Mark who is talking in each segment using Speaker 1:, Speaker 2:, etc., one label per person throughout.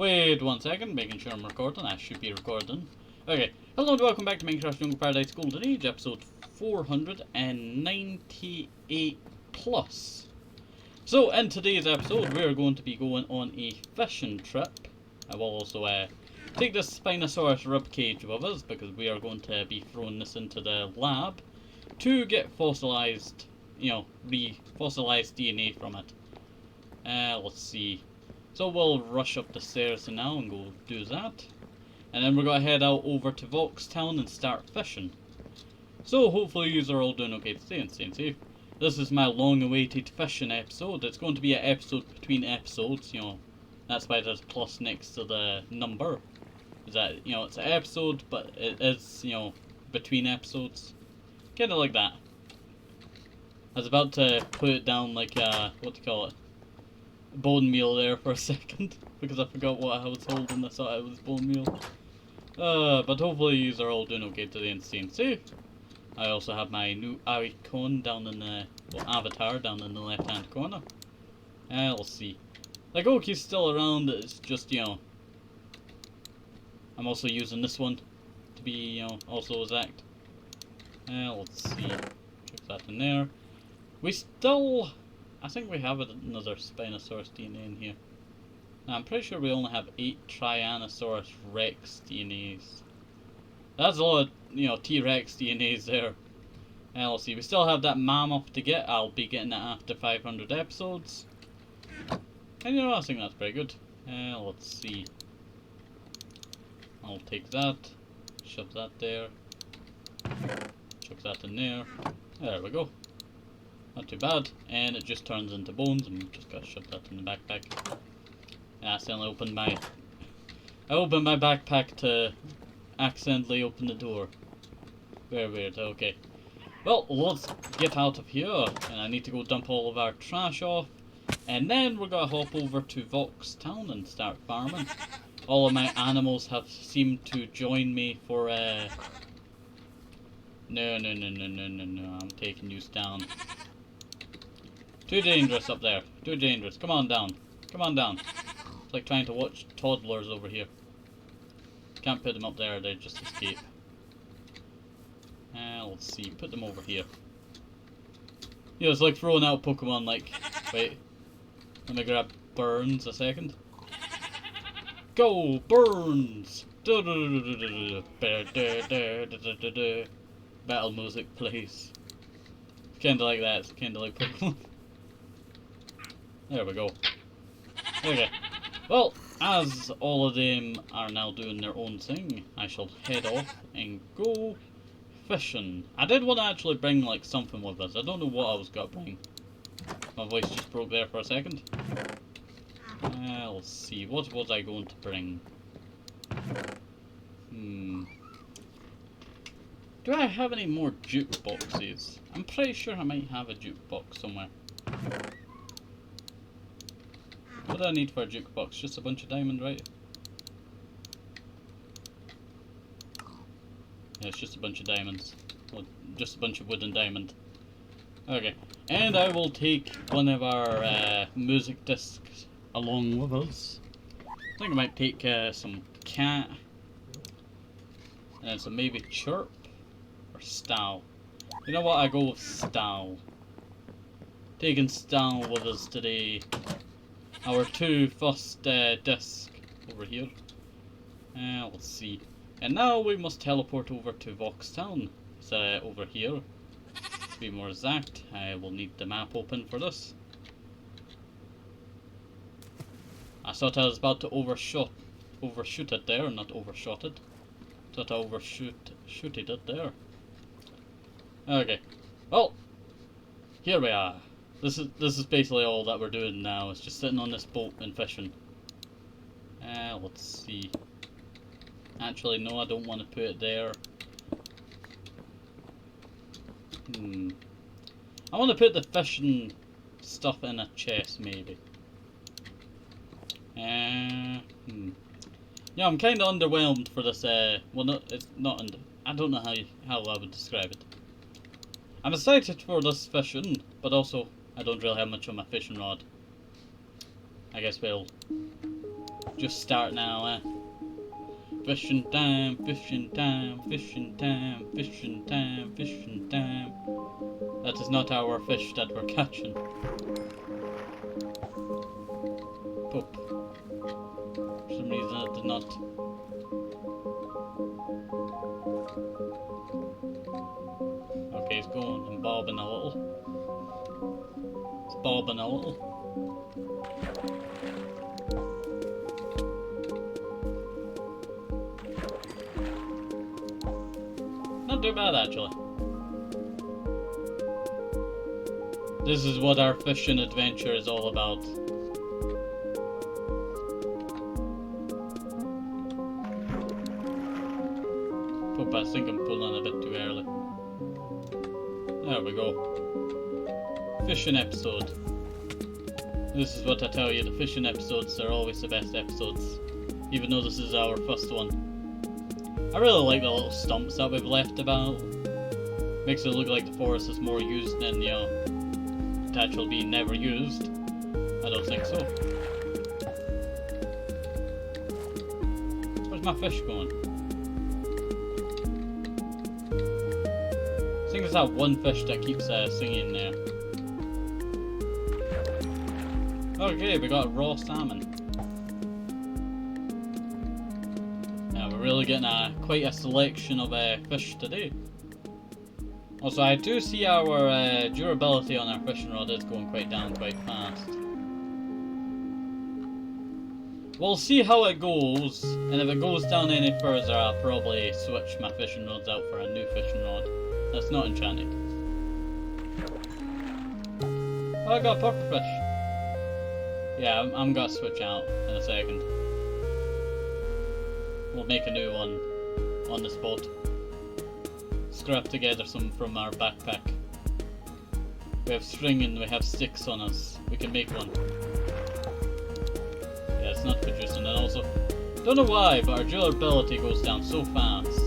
Speaker 1: Wait 1 second, making sure I'm recording. I should be recording. Okay, hello and welcome back to Minecraft Jungle Paradise Golden Age, episode 498 plus. So, in today's episode, we're going to be going on a fishing trip. I will also take this Spinosaurus ribcage with us, because we are going to be throwing this into the lab to get fossilized, re-fossilized DNA from it. Let's see. So we'll rush up the stairs now and go do that. And then we're going to head out over to Voxtown and start fishing. So hopefully you are all doing okay today and staying safe. This is my long-awaited fishing episode. It's going to be an episode between episodes, That's why there's a plus next to the number. Is that, it's an episode, but it is, between episodes. Kind of like that. I was about to put it down like, what do you call it? Bone meal there for a second. Because I forgot what I was holding. I thought it was bone meal. But hopefully you are all doing okay today and staying safe. I also have my new icon down in the, avatar down in the left hand corner. Let's see. Like Oki's still around, it's just, I'm also using this one to be, also exact. Let's see. Check that in there. We still, I think we have another Spinosaurus DNA in here. Now, I'm pretty sure we only have 8 Tyrannosaurus Rex DNAs. That's a lot of, T-Rex DNAs there. Let's see, we still have that mammoth to get. I'll be getting that after 500 episodes. And I think that's pretty good. Let's see. I'll take that, shove that there, chuck that in there. There we go. Not too bad. And it just turns into bones, and just gotta shove that in the backpack. I accidentally opened my backpack to accidentally open the door. Very weird. Okay. Well, let's get out of here, and I need to go dump all of our trash off, and then we're gonna hop over to Voxtown and start farming. All of my animals have seemed to join me for No, I'm taking you down. Too dangerous up there. Too dangerous. Come on down. Come on down. It's like trying to watch toddlers over here. Can't put them up there, they just escape. Let's see, put them over here. It's like throwing out Pokemon, like, wait. Let me grab Burns a second. Go, Burns! Battle music plays. Kinda like that, it's kinda like Pokemon. There we go. Okay. Well, as all of them are now doing their own thing, I shall head off and go fishing. I did want to actually bring like something with us. I don't know what I was gonna bring. My voice just broke there for a second. Let's see, what was I going to bring? Do I have any more jukeboxes? I'm pretty sure I might have a jukebox somewhere. What do I need for a jukebox? Just a bunch of diamond, right? Yeah, it's just a bunch of diamonds. Well, just a bunch of wooden diamond. Okay. And I will take one of our music discs along with us. I think I might take some cat. And some maybe chirp. Or Stow. You know what? I go with Stow. Taking Stow with us today. Our first disc over here. Let's see. And now we must teleport over to Voxtown. It's over here. To be more exact, I will need the map open for this. I thought I was about to overshoot it there, not overshot it. Thought I shooted it there. Okay. Well, here we are. This is basically all that we're doing now. It's just sitting on this boat and fishing. Let's see. Actually, no, I don't want to put it there. I want to put the fishing stuff in a chest, maybe. Yeah, I'm kind of underwhelmed for this. Well, no, it's not. I don't know how I would describe it. I'm excited for this fishing, but also I don't really have much on my fishing rod. I guess we'll Just start now, eh? Fishing time, fishing time, fishing time, fishing time, fishing time. That is not our fish that we're catching. Poop. For some reason it did not. Okay, it's going and bobbing a little. It's bobbing a little. Not too bad actually. This is what our fishing adventure is all about. Poop, I think I'm pulling a bit too early. There we go. Fishing episode. This is what I tell you, the fishing episodes are always the best episodes. Even though this is our first one. I really like the little stumps that we've left about. Makes it look like the forest is more used than, you know, potential being never used. I don't think so. Where's my fish going? I think it's that one fish that keeps singing there. Okay, we got raw salmon. Yeah, we're really getting quite a selection of fish today. Also, I do see our durability on our fishing rod is going quite down quite fast. We'll see how it goes, and if it goes down any further, I'll probably switch my fishing rods out for a new fishing rod that's not enchanted. Oh, I got a pufferfish. Yeah, I'm gonna switch out in a second. We'll make a new one on the spot. Scrap together some from our backpack. We have string and we have sticks on us. We can make one. Yeah, it's not producing it also. Don't know why, but our durability goes down so fast.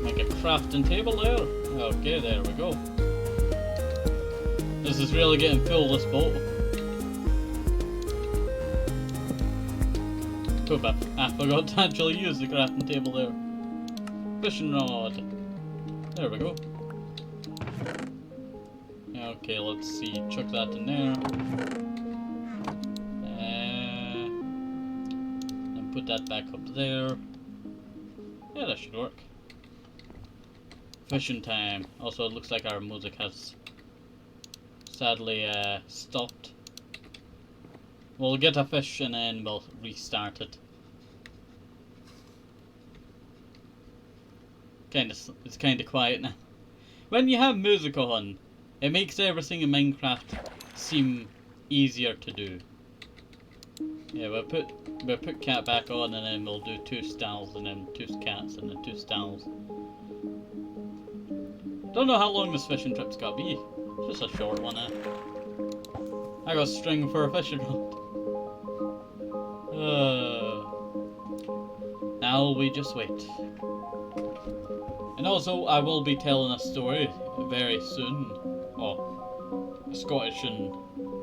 Speaker 1: Make a crafting table there. Okay, there we go. This is really getting full, this boat. Poop, I forgot to actually use the crafting table there. Fishing rod. There we go. Okay, let's see. Chuck that in there. And put that back up there. Yeah, that should work. Fishing time. Also, it looks like our music has sadly stopped. We'll get a fish and then we'll restart it. It's kind of quiet now. When you have music on, it makes everything in Minecraft seem easier to do. Yeah, we'll put cat back on and then we'll do 2 styles and then 2 cats and then 2 styles. Don't know how long this fishing trip's gotta be. It's just a short one, eh? I got string for a fishing rod. Now we just wait. And also, I will be telling a story very soon. Oh, Scottish and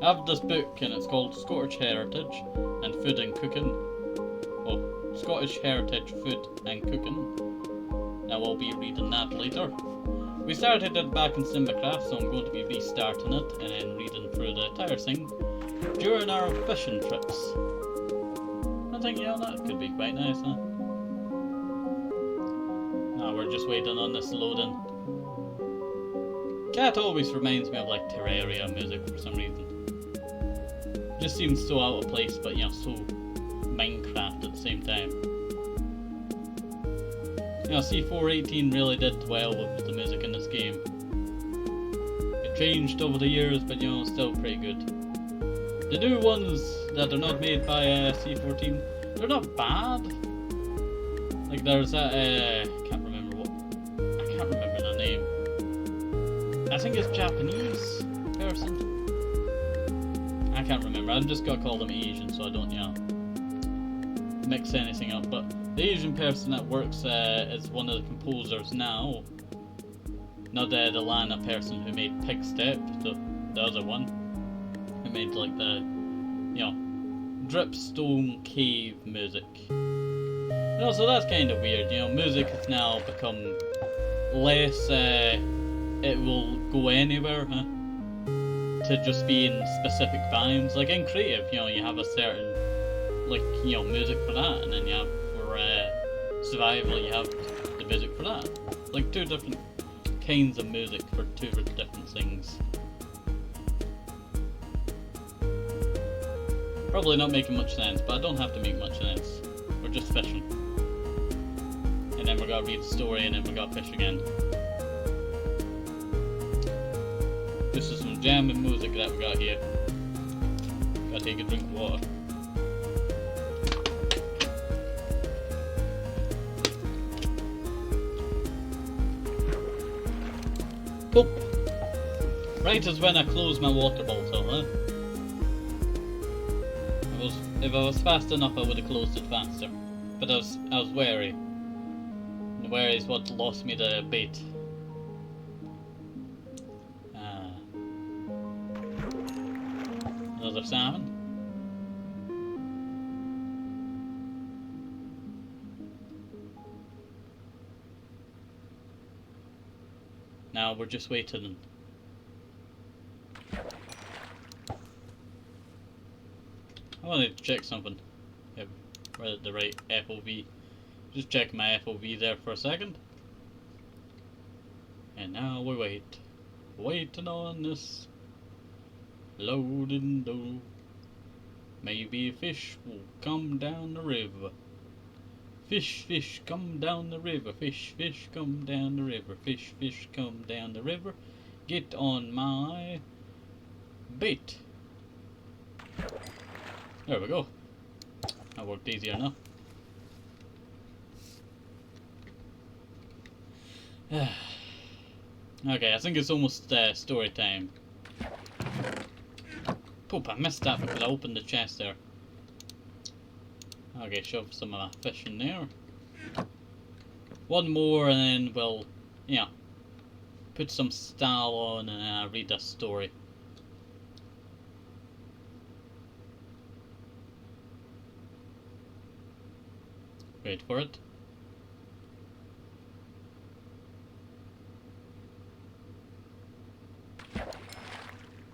Speaker 1: I have this book and it's called Scottish Heritage and Food and Cooking. Oh, Scottish Heritage, Food and Cooking. I will be reading that later. We started it back in Simbacraft, so I'm going to be restarting it and then reading through the entire thing during our fishing trips. I think, yeah, that could be quite nice, huh? Now we're just waiting on this loading. Cat always reminds me of like Terraria music for some reason. Just seems so out of place, but you know, so Minecraft at the same time. You know, C418 really did well with the music in this game. It changed over the years, but you know, still pretty good. The new ones that are not made by C14, they're not bad. Like there's that I can't remember the name. I think it's Japanese person. I can't remember. I'm just gonna call them Asian, so I don't, you know. mix anything up, but the Asian person that works is one of the composers now. Not the Lana person who made Pig Step, the other one. Who made like the, you know, dripstone cave music. You know, so that's kind of weird, you know, music has now become less, it will go anywhere, huh? To just be in specific vibes. Like in creative, you know, you have a certain, like, you know, music for that, and then you have for survival, you have the music for that. Like two different kinds of music for two different things. Probably not making much sense, but I don't have to make much sense. We're just fishing. And then we're gonna read the story, and then we're gonna fish again. This is some jamming music that we got here. Gotta take a drink of water. Boop! Right as when I close my water bottle, huh? If I was fast enough, I would have closed it faster. But I was wary. And wary is what lost me the bait. Another salmon. Now we're just waiting. I wanted to check something. If we're at the right FOV. Just check my FOV there for a second. And now we wait. Waiting on this loading door. Maybe a fish will come down the river. Fish, fish, come down the river. Fish, fish, come down the river. Fish, fish, come down the river. Get on my bait. There we go. That worked easier now. Okay, I think it's almost story time. Poop, I missed that because I opened the chest there. Okay, shove some of my fish in there. One more and then we'll, yeah, put some style on and read a story. Wait for it.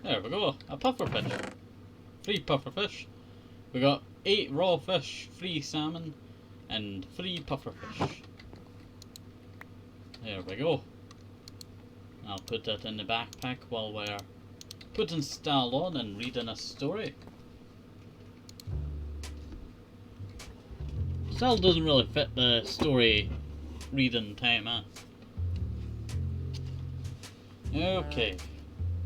Speaker 1: There we go, a pufferfish. 3 pufferfish. We got 8 raw fish, 3 salmon, and 3 pufferfish. There we go. I'll put that in the backpack while we're putting style on and reading a story. Style doesn't really fit the story reading time, huh? Okay.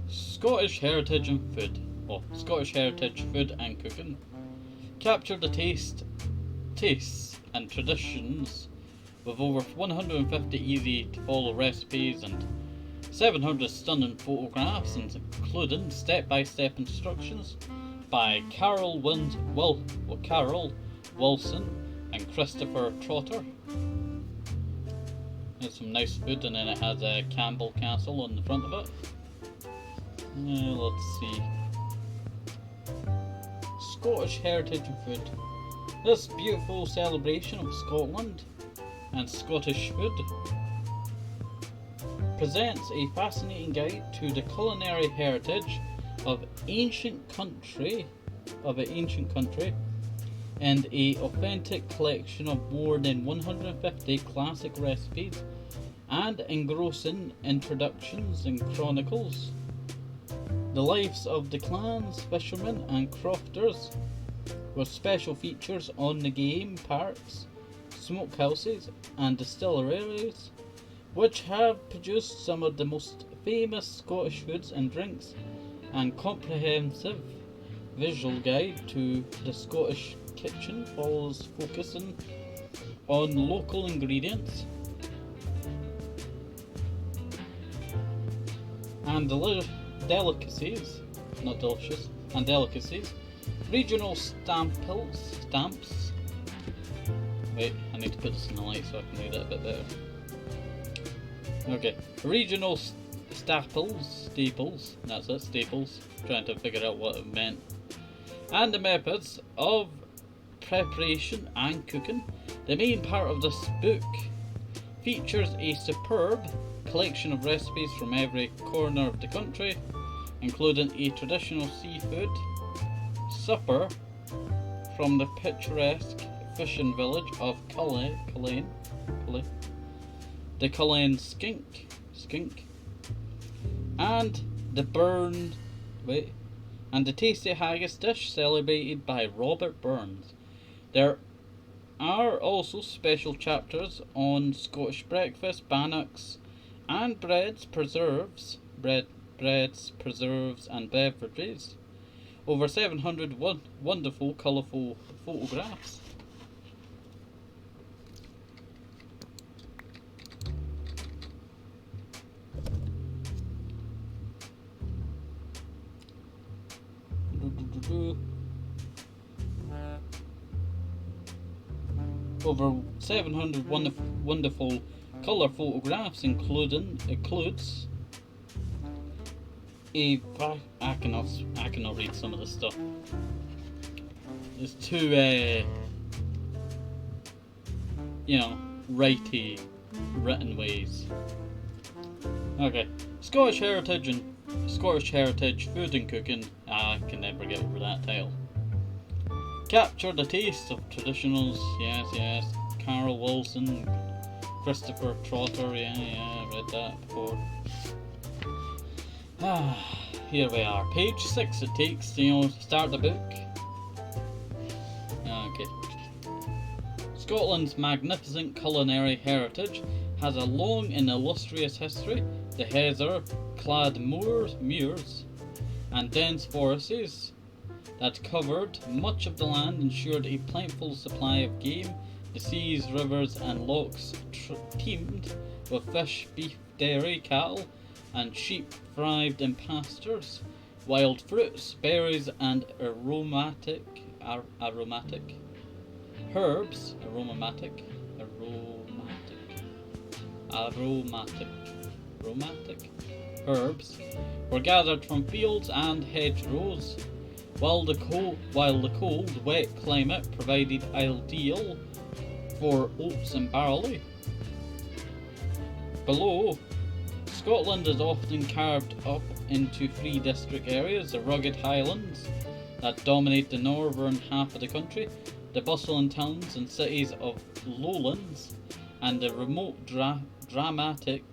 Speaker 1: Scottish heritage and food. Well, Scottish heritage, food and cooking. Capture the tastes and traditions with over 150 easy to follow recipes and 700 stunning photographs, including step-by-step instructions by Carol Wilson and Christopher Trotter. There's some nice food, and then it has a Campbell Castle on the front of it. Let's see. Scottish heritage and food. This beautiful celebration of Scotland and Scottish food presents a fascinating guide to the culinary heritage of ancient country and a authentic collection of more than 150 classic recipes and engrossing introductions and chronicles the lives of the clans, fishermen and crofters, with special features on the game parks, smokehouses and distilleries, which have produced some of the most famous Scottish foods and drinks, and comprehensive visual guide to the Scottish kitchen follows focusing on local ingredients and delicacies, not delicious, and delicacies, regional stamps, Wait, I need to put this in the light so I can read it a bit better. Okay, regional staples, that's it, staples, trying to figure out what it meant. And the methods of preparation and cooking. The main part of this book features a superb collection of recipes from every corner of the country, including a traditional seafood supper from the picturesque fishing village of Cullen, the Cullen skink, and the tasty haggis dish celebrated by Robert Burns. There are also special chapters on Scottish breakfast, bannocks, and breads, preserves, and beverages. Over 700 wonderful, colourful photographs. Over 700 wonderful colour photographs includes I cannot read some of this stuff. It's too written ways. Okay, Scottish heritage food and cooking. I can never get over that title. Capture the taste of traditionals. Yes. Carol Wilson, Christopher Trotter. Yeah, read that before. Here we are, page 6 it takes to start the book. Okay. Scotland's magnificent culinary heritage has a long and illustrious history. The heather-clad moors and dense forests that covered much of the land ensured a plentiful supply of game. The seas, rivers and lochs teemed with fish, beef, dairy, cattle and sheep thrived in pastures. Wild fruits, berries and aromatic herbs, aromatic herbs were gathered from fields and hedgerows, while the cold, wet climate provided ideal for oats and barley. Below, Scotland is often carved up into 3 district areas: the rugged highlands that dominate the northern half of the country, the bustling towns and cities of lowlands, and the remote dramatic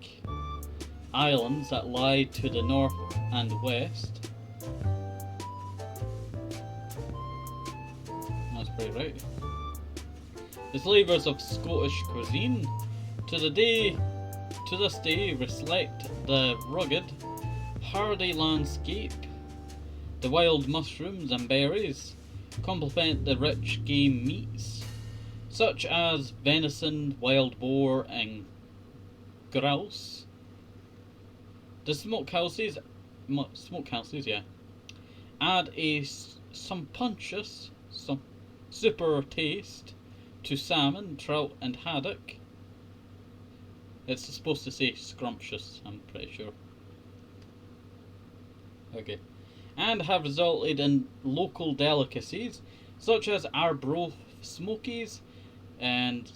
Speaker 1: islands that lie to the north and west. That's pretty right. The flavours of Scottish cuisine to this day reflect the rugged, hardy landscape. The wild mushrooms and berries complement the rich game meats, such as venison, wild boar and grouse. The smokehouses, add a sumptuous, super taste to salmon, trout and haddock. It's supposed to say scrumptious, I'm pretty sure. Okay. And have resulted in local delicacies such as Arbroath smokies and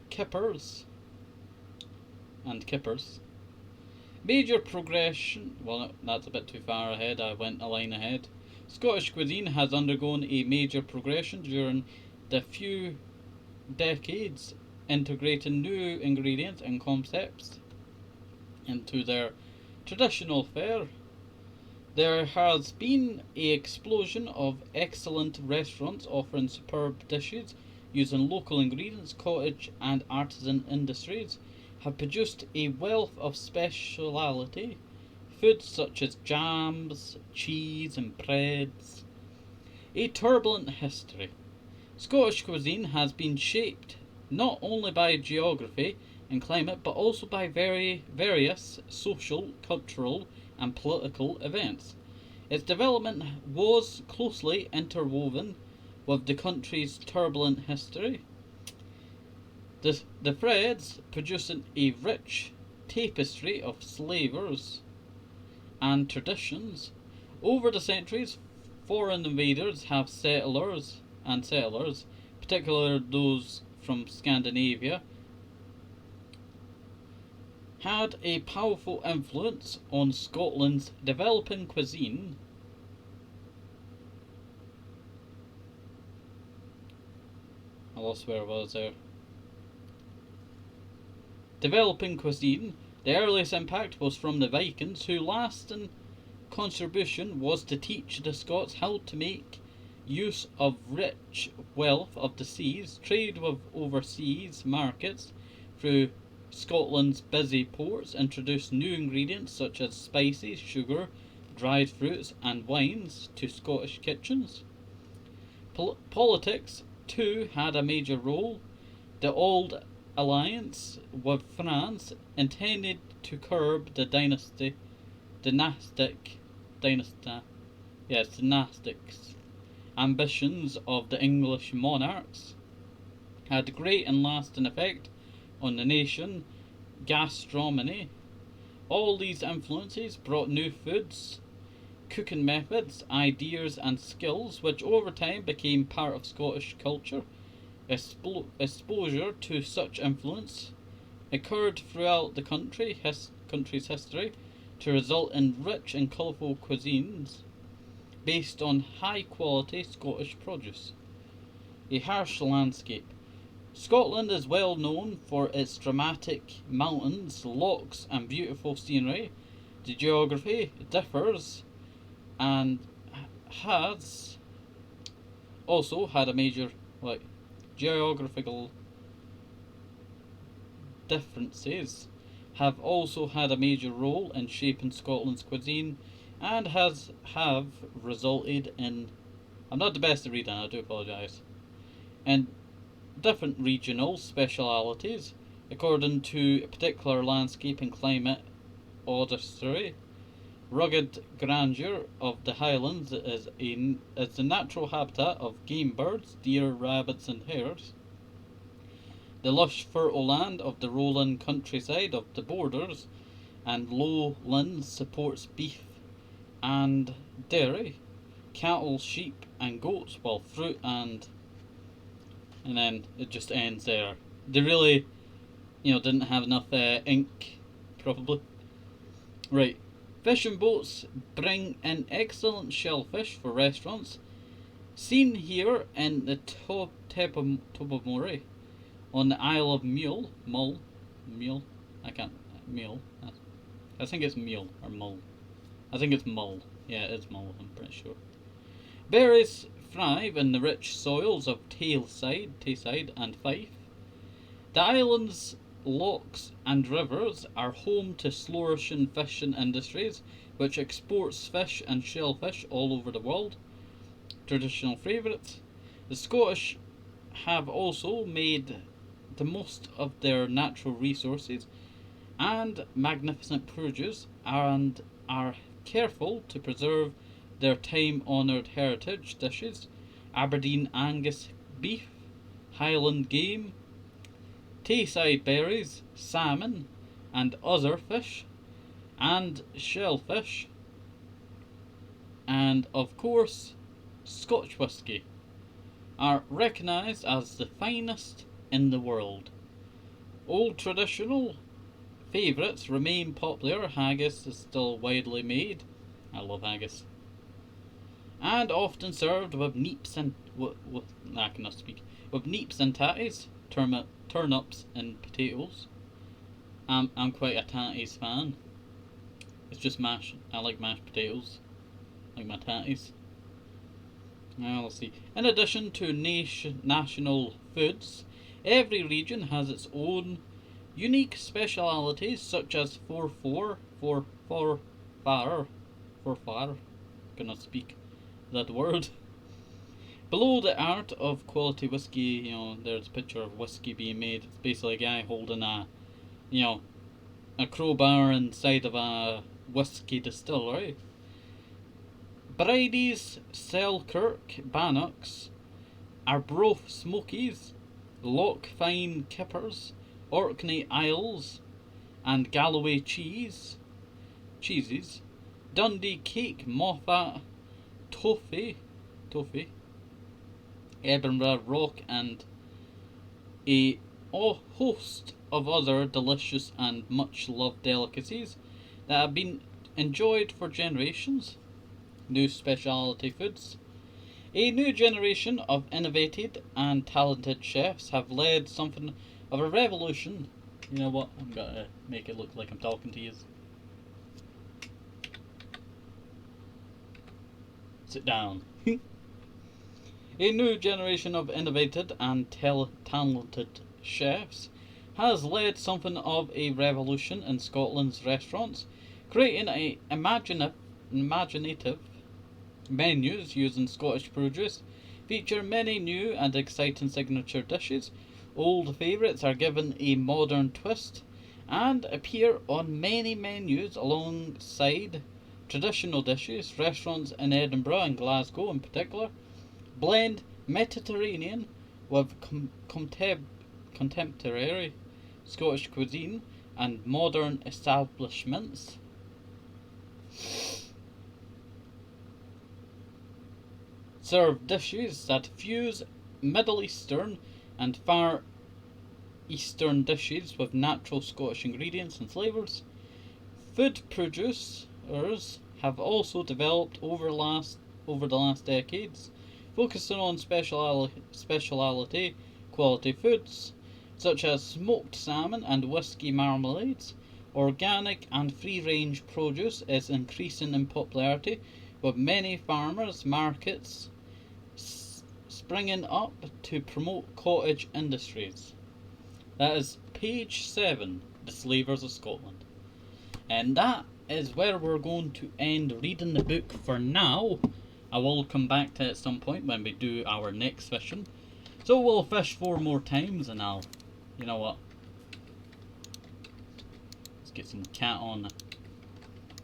Speaker 1: kippers. Major progression. Well, that's a bit too far ahead. I went a line ahead. Scottish cuisine has undergone a major progression during the few decades, integrating new ingredients and concepts into their traditional fare. There has been an explosion of excellent restaurants offering superb dishes using local ingredients. Cottage and artisan industries have produced a wealth of specialty foods such as jams, cheese and breads. A turbulent history. Scottish cuisine has been shaped not only by geography and climate but also by various social, cultural and political events. Its development was closely interwoven with the country's turbulent history. The threads producing a rich tapestry of slavers and traditions. Over the centuries, foreign invaders have settlers, particularly those from Scandinavia, had a powerful influence on Scotland's developing cuisine. I lost where I was there. Developing cuisine. The earliest impact was from the Vikings, whose lasting contribution was to teach the Scots how to make use of rich wealth of the seas, trade with overseas markets through Scotland's busy ports, introduce new ingredients such as spices, sugar, dried fruits, and wines to Scottish kitchens. Politics, too, had a major role. The old alliance with France, intended to curb the dynastic ambitions of the English monarchs, had great and lasting effect on the nation gastronomy. All these influences brought new foods, cooking methods, ideas and skills which over time became part of Scottish culture. Exposure to such influence occurred throughout the country's history to result in rich and colourful cuisines based on high quality Scottish produce. A harsh landscape. Scotland is well known for its dramatic mountains, lochs and beautiful scenery. The geography differs and has also had a major geographical differences have also had a major role in shaping Scotland's cuisine and have resulted in, I'm not the best at reading, I do apologise, in different regional specialities according to a particular landscape and climate. Odyssey, rugged grandeur of the Highlands is the natural habitat of game birds, deer, rabbits and hares. The lush fertile land of the rolling countryside of the borders and lowlands supports beef and dairy, cattle, sheep and goats, while fruit and then it just ends there. They really, didn't have enough ink, probably. Right. Fishing boats bring in excellent shellfish for restaurants. Seen here in the Tobermory on the Isle of Mull. I think it's Mule or Mull. I think it's Mull. Yeah, it's Mull, I'm pretty sure. Berries thrive in the rich soils of Tayside and Fife. The island's lochs and rivers are home to flourishing fishing industries, which exports fish and shellfish all over the world. Traditional favourites. The Scottish have also made the most of their natural resources and magnificent produce and are careful to preserve their time-honoured heritage dishes: Aberdeen Angus beef, Highland game, Tayside berries, salmon and other fish, and shellfish, and of course Scotch whisky, are recognised as the finest in the world. Old traditional favourites remain popular. Haggis is still widely made. I love haggis. And often served with neeps and I cannot speak. With neeps and tatties, turnips and potatoes. I'm quite a tatties fan. It's just mash. I like mashed potatoes, like my tatties. Now let's see. In addition to national foods, every region has its own unique specialities, such as forfar. Cannot speak that word. Below the art of quality whiskey, there's a picture of whiskey being made. It's basically a guy holding a crowbar inside of a whiskey distillery. Brady's, Selkirk, Bannocks, Arbroath Smokies, Lochfine kippers, Orkney Isles, and Galloway cheeses, Dundee cake, Moffat, toffee, Edinburgh rock, and a host of other delicious and much loved delicacies that have been enjoyed for generations. New specialty foods. A new generation of innovative and talented chefs have led something of a revolution. You know what? I'm gonna make it look like I'm talking to you. Sit down. A new generation of innovative and talented chefs has led something of a revolution in Scotland's restaurants, creating imaginative menus using Scottish produce, feature many new and exciting signature dishes. Old favourites are given a modern twist and appear on many menus alongside traditional dishes. Restaurants in Edinburgh and Glasgow in particular blend Mediterranean with contemporary Scottish cuisine, and modern establishments serve dishes that fuse Middle Eastern and Far Eastern dishes with natural Scottish ingredients and flavours. Food producers have also developed over the last decades, focusing on specialty quality foods such as smoked salmon and whisky marmalades. Organic and free-range produce is increasing in popularity, with many farmers' markets springing up to promote cottage industries. That is page 7, The Slavers of Scotland. And that is where we're going to end reading the book for now. I will come back to it at some point when we do our next fishing. So we'll fish 4 more times and I'll... You know what? Let's get some cat on.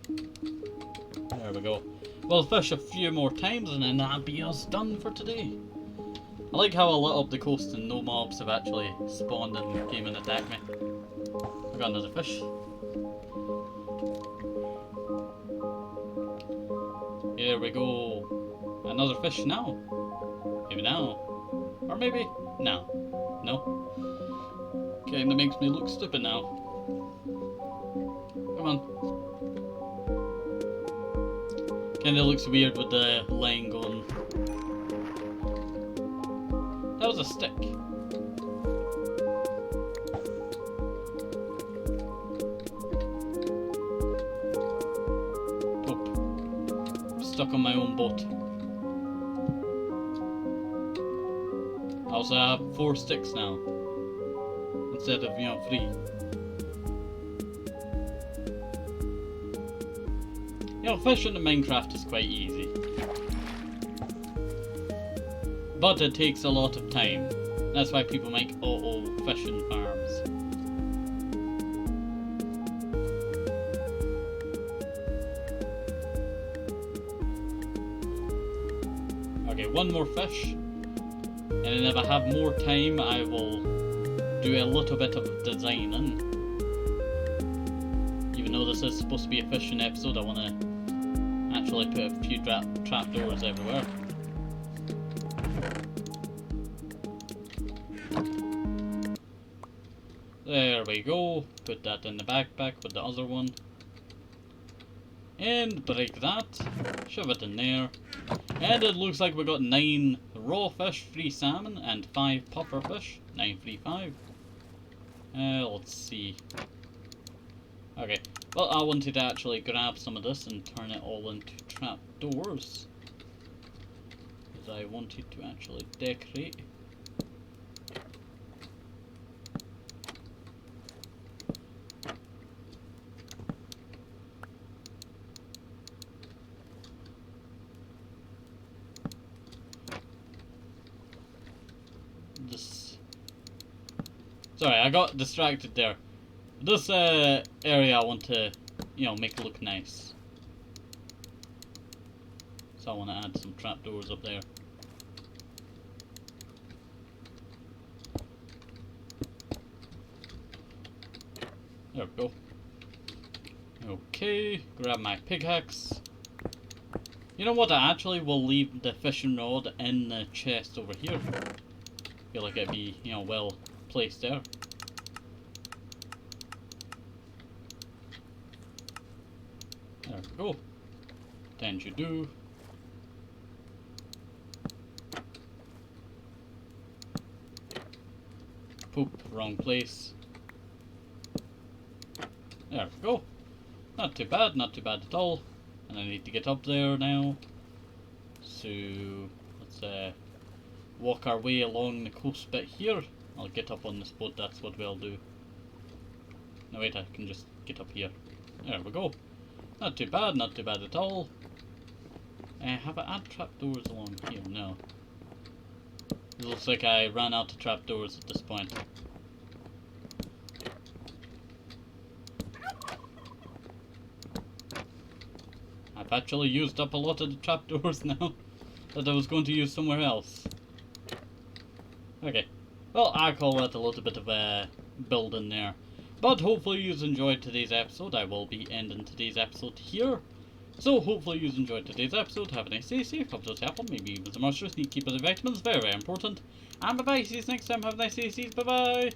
Speaker 1: There we go. We'll fish a few more times and then that'll be us done for today. I like how I lit up the coast and no mobs have actually spawned and came and attacked me. I got another fish. Here we go. Another fish now. Maybe now. Or maybe now. No. Kinda makes me look stupid now. Come on. Kinda looks weird with the line going. That was a stick. Oh. Stuck on my own boat. I also have 4 sticks now. Instead of, 3. Fishing in Minecraft is quite easy. But it takes a lot of time. That's why people make auto fishing farms. Okay, 1 more fish. And then if I have more time, I will do a little bit of designing. Even though this is supposed to be a fishing episode, I want to actually put a few trapdoors everywhere. There we go. Put that in the backpack with the other one. And break that. Shove it in there. And it looks like we got 9 raw fish, 3 salmon, and 5 puffer fish. 9, 3, 5. Let's see. Okay. Well, I wanted to actually grab some of this and turn it all into trapdoors. Because I wanted to actually decorate. Sorry, I got distracted there. This area I want to, make it look nice. So I want to add some trapdoors up there. There we go. Okay, grab my pickaxe. You know what, I actually will leave the fishing rod in the chest over here. Feel like it'd be, you know, well placed there. There we go. Then you do. Poop, wrong place. There we go. Not too bad at all. And I need to get up there now. So let's walk our way along the coast bit here. I'll get up on this boat, that's what we'll do. No wait, I can just get up here. There we go. Not too bad at all. Have I add trapdoors along here? No. It looks like I ran out of trapdoors at this point. I've actually used up a lot of the trapdoors now that I was going to use somewhere else. Okay. Well, I call that a little bit of building there. But hopefully you enjoyed today's episode. I will be ending today's episode here. So hopefully you enjoyed today's episode. Have a nice day, safe, hope those happen. Maybe use the monsters, need to keep other vitamins, very, very important. And bye bye, see you next time, have a nice day, see you, bye bye.